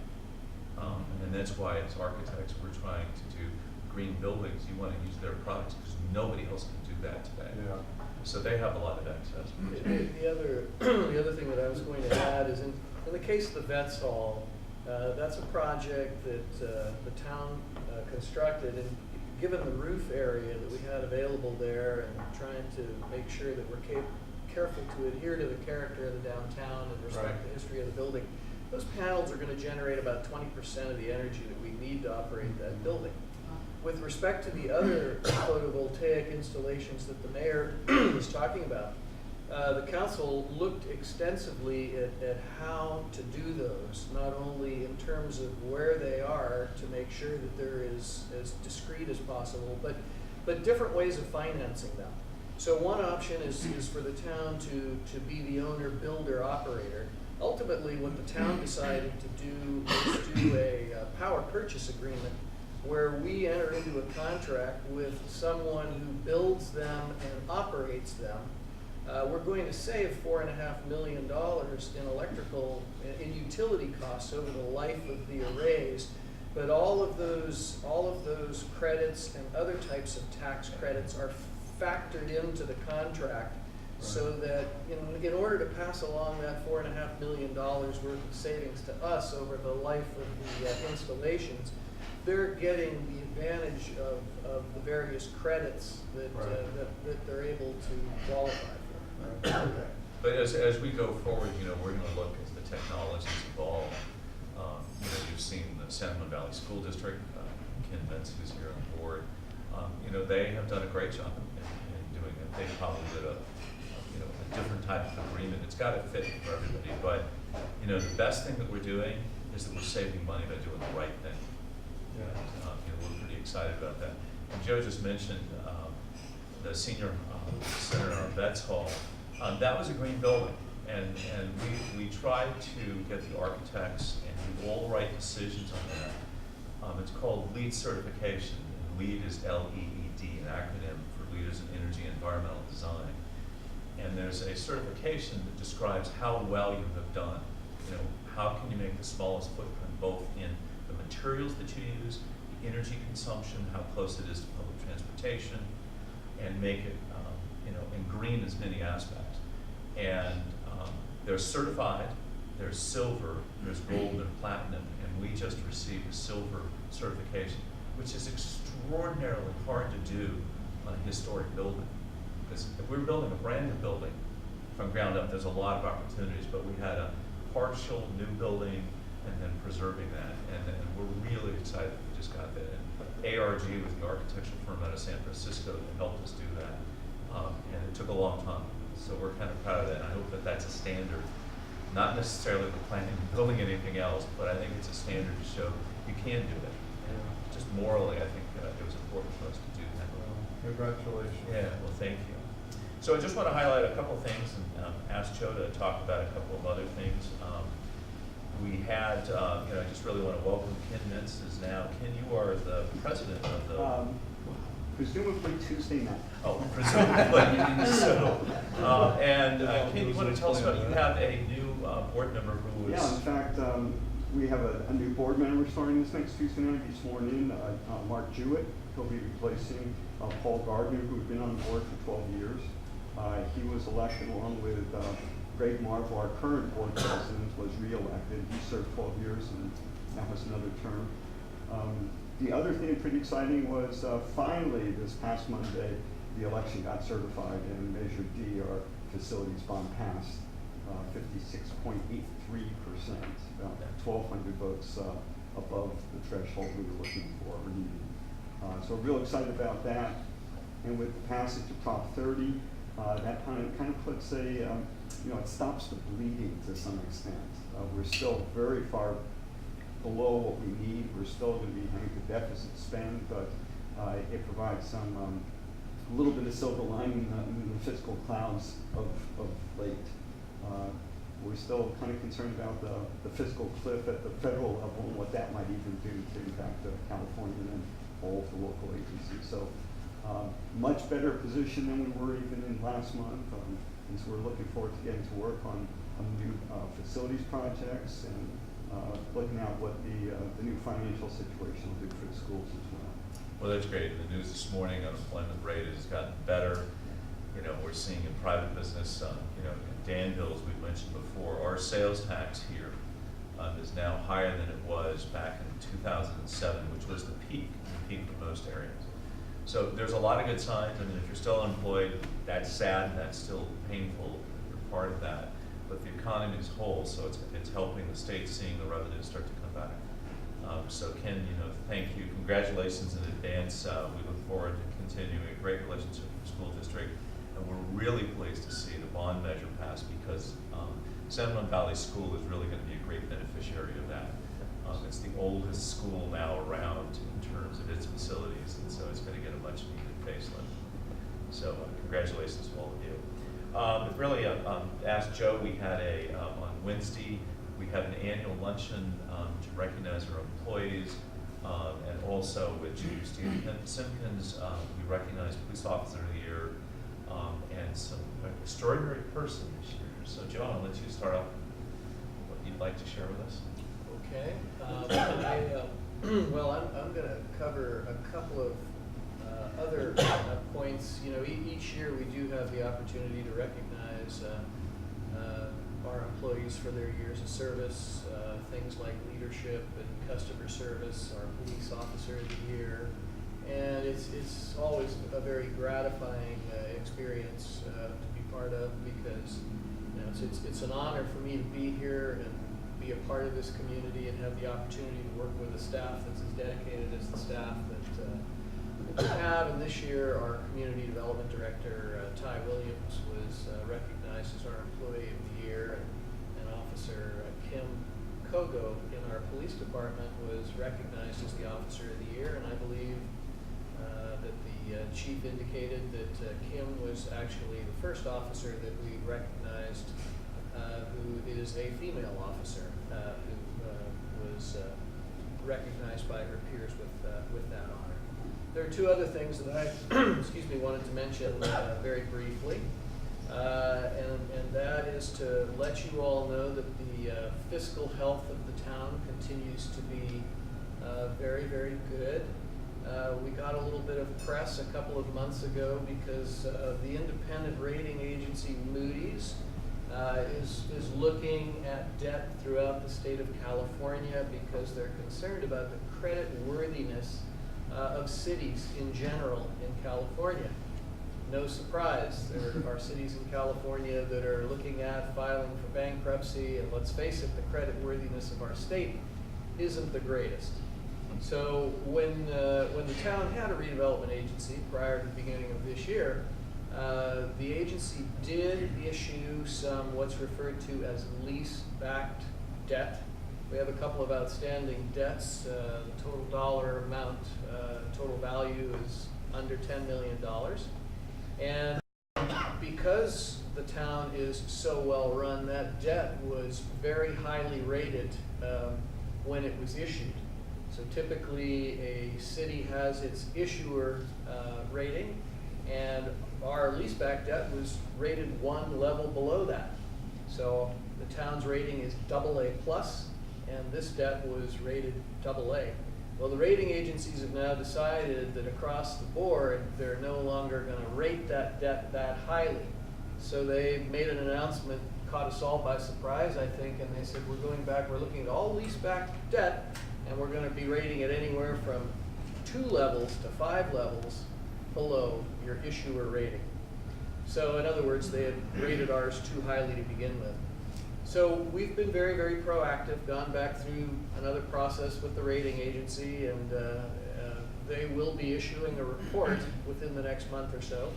And that's why as architects, we're trying to do green buildings. You want to use their products because nobody else can do that today. Yeah. So they have a lot of excess. The other thing that I was going to add is In the case of the Vets Hall, that's a project that the town constructed, and given the roof area that we had available there and trying to make sure that we're careful to adhere to the character of the downtown and respect Right. the history of the building, those panels are going to generate about 20% of the energy that we need to operate that building. With respect to the other photovoltaic installations that the mayor was talking about, the council looked extensively at how to do those, not only in terms of where they are to make sure that they're as discreet as possible, but different ways of financing them. So one option is for the town to be the owner, builder, operator. Ultimately, what the town decided to do is do a power purchase agreement where we enter into a contract with someone who builds them and operates them. We're going to save $4.5 million in electrical, in utility costs over the life of the arrays. But all of those credits and other types of tax credits are factored into the contract, so that in order to pass along that $4.5 million worth of savings to us over the life of the installations, they're getting the advantage of the various credits that they're able to qualify for. But as we go forward, we're going to look as the technologies evolve. You've seen the San Juan Valley School District, Ken Vince, who's here on board. They have done a great job in doing it. They probably did a different type of agreement. It's got to fit for everybody. But the best thing that we're doing is that we're saving money by doing the right thing. Yeah. We're pretty excited about that. And Joe just mentioned the senior center, our Vets Hall. That was a green building, and we tried to get the architects and do all the right decisions on that. It's called LEED certification. And LEED is L-E-E-D, an acronym for Leaders in Energy and Environmental Design. And there's a certification that describes how well you have done. How can you make the smallest footprint, both in the materials that you use, the energy consumption, how close it is to public transportation, and make it, and green as many aspects. And they're certified, there's silver, there's gold and platinum, and we just received a silver certification, which is extraordinarily hard to do on a historic building. Because if we're building a brand new building from ground up, there's a lot of opportunities, but we had a partial new building and then preserving that, and we're really excited we just got that. And ARG was the architectural firm out of San Francisco that helped us do that, and it took a long time. So we're kind of proud of that, and I hope that that's a standard, not necessarily for planning and building anything else, but I think it's a standard to show you can do it. And just morally, I think it was important for us to do that. Well, congratulations. Yeah, well, thank you. So I just want to highlight a couple things and ask Joe to talk about a couple of other things. We had, I just really want to welcome Ken Mintz is now. Ken, you are the president of the... Presumably Tuesday night. Oh, presumably. So, Ken, you want to tell us about, you have a new board member who is... Yeah, in fact, we have a new board member starting this next Tuesday night. He's sworn in, Mark Jewett. He'll be replacing Paul Gardner, who's been on the board for 12 years. He was elected along with Greg Marvel, our current board president, was re-elected. He served 12 years and now has another term. The other thing pretty exciting was finally this past Monday, the election got certified and Measure D, our facilities bond, passed 56.83%, about 1,200 votes above the threshold we were looking for or needed. So we're real excited about that. And with the passage of Prop 30, that kind of puts a, it stops the bleeding to some extent. We're still very far below what we need. We're still going to be having the deficit spend, but it provides some, a little bit of silver lining in the fiscal clouds of late. We're still kind of concerned about the fiscal cliff at the federal level and what that might even do to impact California and all of the local agencies. So much better position than we were even in last month. And so we're looking forward to getting to work on new facilities projects and looking at what the new financial situation will do for the schools as well. Well, that's great. The news this morning, unemployment rate has gotten better. You know, we're seeing in private business, you know, in Danville, as we mentioned before, our sales tax here is now higher than it was back in 2007, which was the peak in most areas. So there's a lot of good signs. I mean, if you're still unemployed, that's sad, that's still painful, you're part of that. But the economy is whole, so it's helping the state seeing the revenues start to come back. So Ken, you know, thank you, congratulations in advance. We look forward to continuing a great relationship with the school district. And we're really pleased to see the bond measure pass because San Juan Valley School is really going to be a great beneficiary of that. It's the oldest school now around in terms of its facilities, and so it's going to get a much needed facelift. So congratulations to all of you. But really, ask Joe, we had on Wednesday, we had an annual luncheon to recognize our employees, and also with Chief Steve Simpkins, we recognized Police Officer of the Year, and some extraordinary person this year. So Joe, I'll let you start off with what you'd like to share with us. Okay. Well, I'm going to cover a couple of other points. You know, each year we do have the opportunity to recognize our employees for their years of service, things like leadership and customer service, our police officer of the year. And it's always a very gratifying experience to be part of because you know, it's an honor for me to be here and be a part of this community and have the opportunity to work with a staff that's as dedicated as the staff that we have. And this year, our Community Development Director, Ty Williams, was recognized as our Employee of the Year, and Officer Kim Kogo in our police department was recognized as the Officer of the Year, and I believe that the chief indicated that Kim was actually the first officer that we recognized who is a female officer who was recognized by her peers with that honor. There are two other things that I excuse me, wanted to mention very briefly, and that is to let you all know that the fiscal health of the town continues to be very, very good. We got a little bit of press a couple of months ago because the independent rating agency Moody's is looking at debt throughout the state of California because they're concerned about the credit worthiness of cities in general in California. No surprise, there are cities in California that are looking at filing for bankruptcy, and let's face it, the credit worthiness of our state isn't the greatest. So when the town had a redevelopment agency prior to the beginning of this year, the agency did issue some what's referred to as lease-backed debt. We have a couple of outstanding debts. The total dollar amount, total value is under $10 million. And because the town is so well run, that debt was very highly rated when it was issued. So typically a city has its issuer rating, and our leaseback debt was rated one level below that. So the town's rating is AA+, and this debt was rated AA. Well, the rating agencies have now decided that across the board, they're no longer going to rate that debt that highly. So they made an announcement, caught us all by surprise, I think, and they said, we're going back, we're looking at all leaseback debt, and we're going to be rating it anywhere from 2 levels to 5 levels below your issuer rating. So in other words, they had rated ours too highly to begin with. So we've been very, very proactive, gone back through another process with the rating agency, and they will be issuing a report within the next month or so.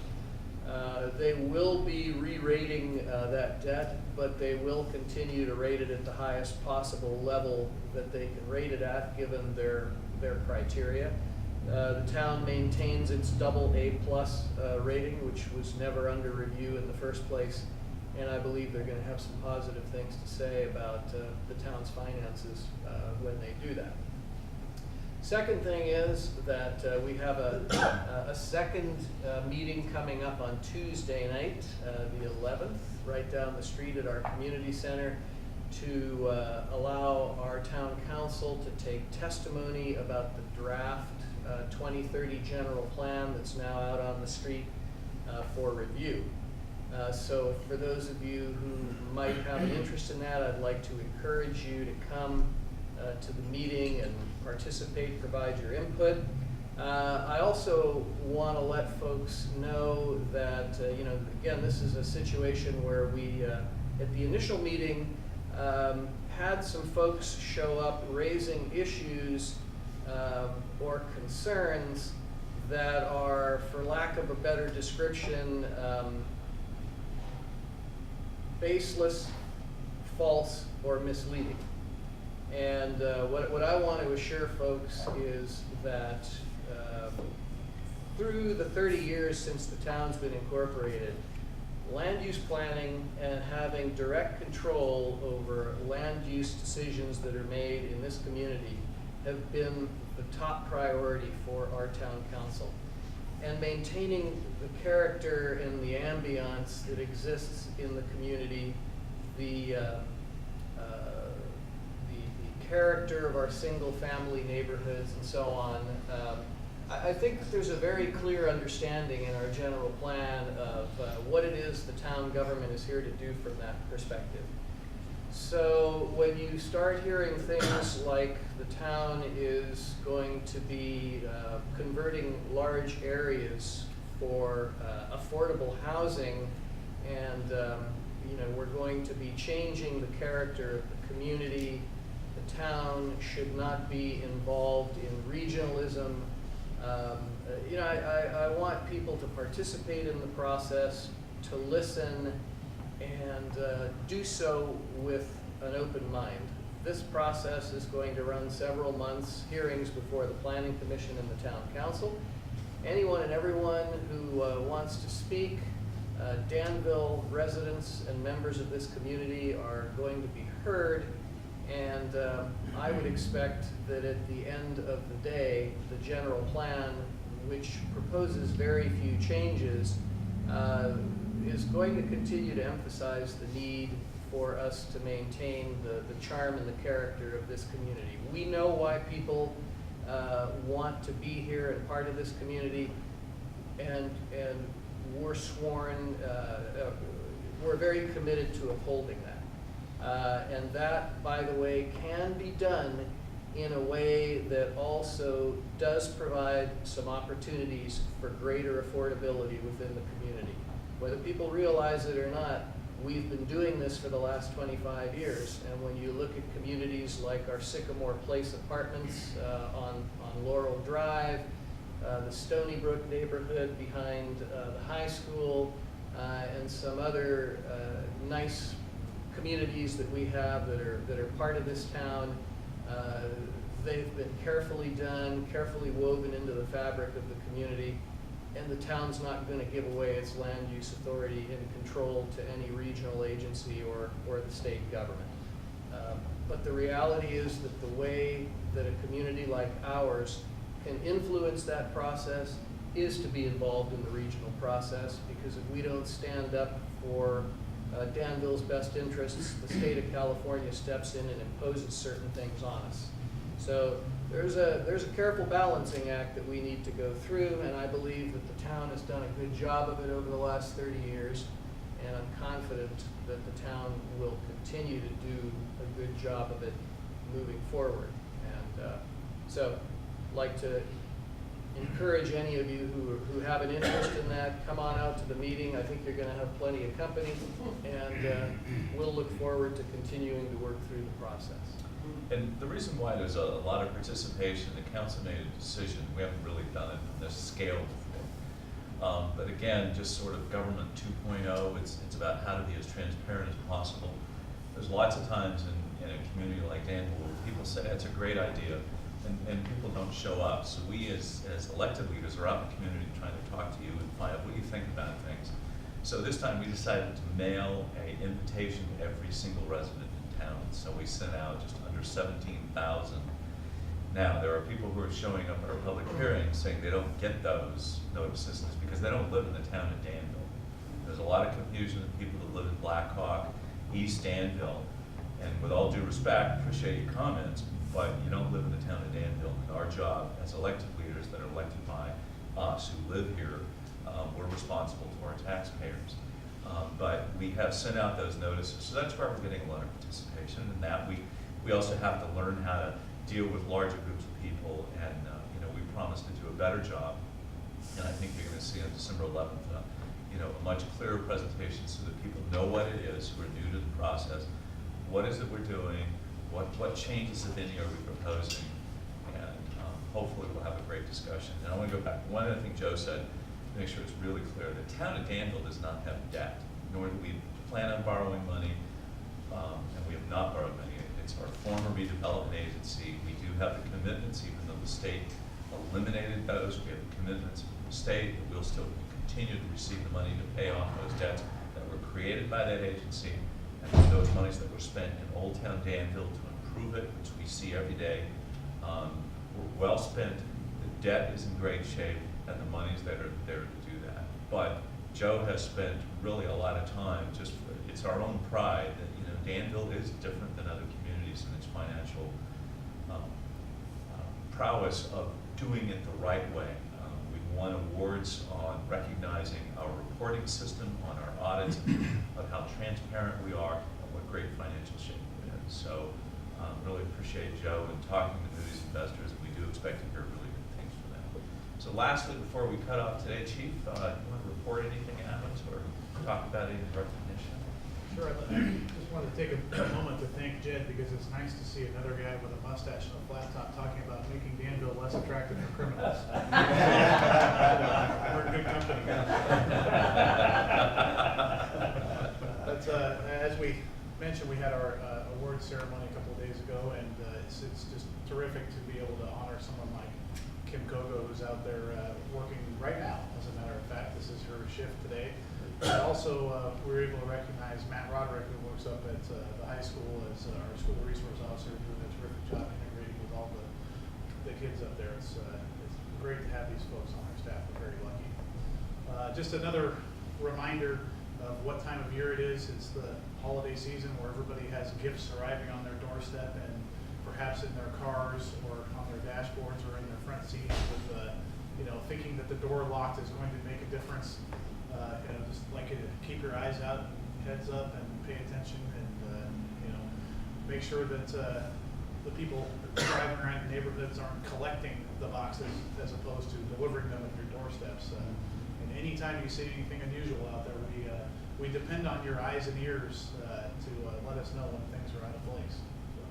They will be re-rating that debt, but they will continue to rate it at the highest possible level that they can rate it at, given their criteria. The town maintains its AA+ rating, which was never under review in the first place, and I believe they're going to have some positive things to say about the town's finances when they do that. Second thing is that we have a second meeting coming up on Tuesday night, the 11th, right down the street at our community center, to allow our town council to take testimony about the draft 2030 general plan that's now out on the street. for review. So for those of you who might have an interest in that, I'd like to encourage you to come to the meeting and participate, provide your input. I also want to let folks know that, again, this is a situation where we, at the initial meeting, had some folks show up raising issues or concerns that are, for lack of a better description, baseless, false, or misleading. And what I want to assure folks is that through the 30 years since the town's been incorporated, land use planning and having direct control over land use decisions that are made in this community have been the top priority for our town council. And maintaining the character and the ambiance that exists in the community, the character of our single-family neighborhoods and so on. I think that there's a very clear understanding in our general plan of what it is the town government is here to do from that perspective. So when you start hearing things like the town is going to be converting large areas for affordable housing, and we're going to be changing the character of the community, the town should not be involved in regionalism. I want people to participate in the process, to listen, and do so with an open mind. This process is going to run several months, hearings before the Planning Commission and the Town Council. Anyone and everyone who wants to speak, Danville residents and members of this community are going to be heard, and I would expect that at the end of the day, the general plan, which proposes very few changes, is going to continue to emphasize the need for us to maintain the charm and the character of this community. We know why people want to be here and part of this community, and we're sworn, we're very committed to upholding that. And that, by the way, can be done in a way that also does provide some opportunities for greater affordability within the community. Whether people realize it or not, we've been doing this for the last 25 years. And when you look at communities like our Sycamore Place apartments on Laurel Drive, the Stony Brook neighborhood behind the high school, and some other nice communities that we have that are part of this town, they've been carefully done, carefully woven into the fabric of the community, and the town's not going to give away its land use authority and control to any regional agency or the state government. But the reality is that the way that a community like ours can influence that process is to be involved in the regional process, because if we don't stand up for Danville's best interests, the state of California steps in and imposes certain things on us. So there's a careful balancing act that we need to go through, and I believe that the town has done a good job of it over the last 30 years, and I'm confident that the town will continue to do a good job of it moving forward. And so I'd like to encourage any of you who have an interest in that, come on out to the meeting. I think you're going to have plenty of company, and we'll look forward to continuing to work through the process. And the reason why there's a lot of participation, the council made a decision, we haven't really done it on this scale before. But again, just sort of government 2.0, it's about how to be as transparent as possible. There's lots of times in a community like Danville where people say, it's a great idea, and people don't show up. So we as elected leaders are out in the community trying to talk to you and find out what you think about things. So this time we decided to mail an invitation to every single resident in town. So we sent out just under 17,000. Now, there are people who are showing up at our public hearings saying they don't get those notices because they don't live in the town of Danville. There's a lot of confusion with people that live in Blackhawk, East Danville, and with all due respect, appreciate your comments, but you don't live in the town of Danville. And our job as elected leaders that are elected by us who live here, we're responsible to have sent out those notices, so that's where we're getting a lot of participation. And that we also have to learn how to deal with larger groups of people, and we promise to do a better job. And I think you're going to see on December 11th, a much clearer presentation so that people know what it is who are new to the process. What is it we're doing? What changes, if any, are we proposing? And hopefully we'll have a great discussion. And I want to go back. One other thing Joe said, to make sure it's really clear, the town of Danville does not have debt, nor do we plan on borrowing money, and we have not borrowed money. It's our former redevelopment agency. We do have the commitments, even though the state eliminated those. We have the commitments from the state, but we'll still continue to receive the money to pay off those debts that were created by that agency, and those monies that were spent in Old Town Danville to improve it, which we see every day, were well spent. The debt is in great shape, and the monies that are there to do that. But Joe has spent really a lot of time, it's our own pride that Danville is different than other communities in its financial prowess of doing it the right way. We won awards on recognizing our reporting system, on our audits, of how transparent we are, and what great financial shape we're in. So really appreciate Joe and talking to these investors, and we do expect to hear really good things from them. So lastly, before we cut off today, Chief, you want to report anything at us or talk about any recognition? Sure, I just wanted to take a moment to thank Jed, because it's nice to see another guy with a mustache and a flat top talking about making Danville less attractive for criminals. We're in good company. But as we mentioned, we had our awards ceremony a couple of days ago, and it's just terrific to be able to honor someone like Kim Kogo, who's out there working right now. As a matter of fact, this is her shift today. And also, we were able to recognize Matt Roderick, who works up at the high school as our school resource officer, doing a terrific job integrating with all the kids up there. It's great to have these folks on our staff. We're very lucky. Just another reminder of what time of year it is. It's the holiday season, where everybody has gifts arriving on their doorstep, and perhaps in their cars or on their dashboards or in their front seats, with thinking that the door locked is going to make a difference. Just like you to keep your eyes out, heads up, and pay attention, and make sure that the people driving around your neighborhoods aren't collecting the boxes as opposed to delivering them at your doorsteps. And anytime you see anything unusual out there, we depend on your eyes and ears to let us know when things are out of place. So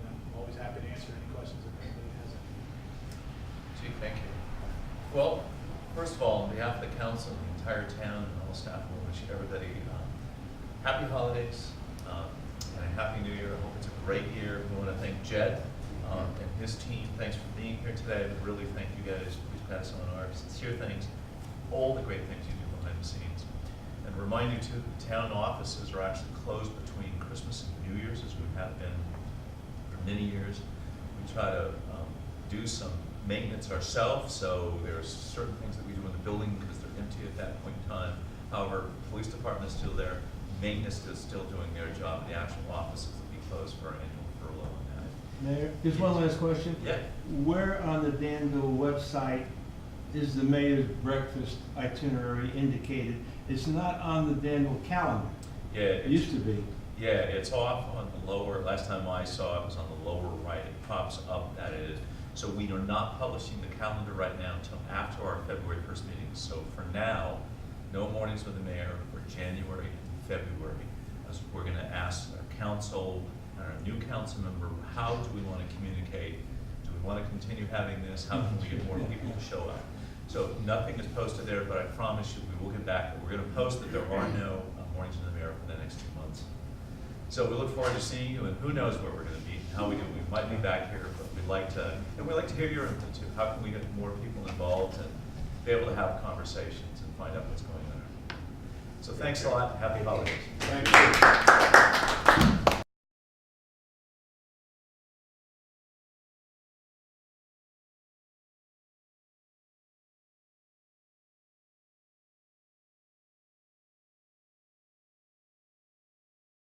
I'm always happy to answer any questions if anybody has any. Chief, thank you. Well, first of all, on behalf of the council, the entire town, and all staff, I wish everybody happy holidays and a happy new year. I hope it's a great year. We want to thank Jed and his team. Thanks for being here today. But really thank you guys. Please pass on our sincere thanks, all the great things you do behind the scenes. And remind you too, the town offices are actually closed between Christmas and New Year's, as we have been for many years. We try to do some maintenance ourselves, so there's certain things that we do in the building because they're empty at that point in time. However, the police department is still there, maintenance is still doing their job, and the actual offices will be closed for our annual furlough on that. Mayor, just one last question. Yeah. Where on the Danville website is the mayor's breakfast itinerary indicated? It's not on the Danville calendar. Yeah, It used to be. Yeah, it's off on the lower, last time I saw it was on the lower right. It pops up that it is. So we are not publishing the calendar right now until after our February 1st meeting. So for now, no mornings with the mayor for January and February. As we're going to ask our council and our new council member, how do we want to communicate? Do we want to continue having this? How can we get more people to show up? So nothing is posted there, but I promise you we will get back. We're going to post that there are no mornings with the mayor for the next 2 months. So we look forward to seeing you, and who knows where we're going to be, how we do. We might be back here, but we'd like to hear your input too. How can we get more people involved and be able to have conversations and find out what's going on? So thanks a lot. Happy holidays. Thank you.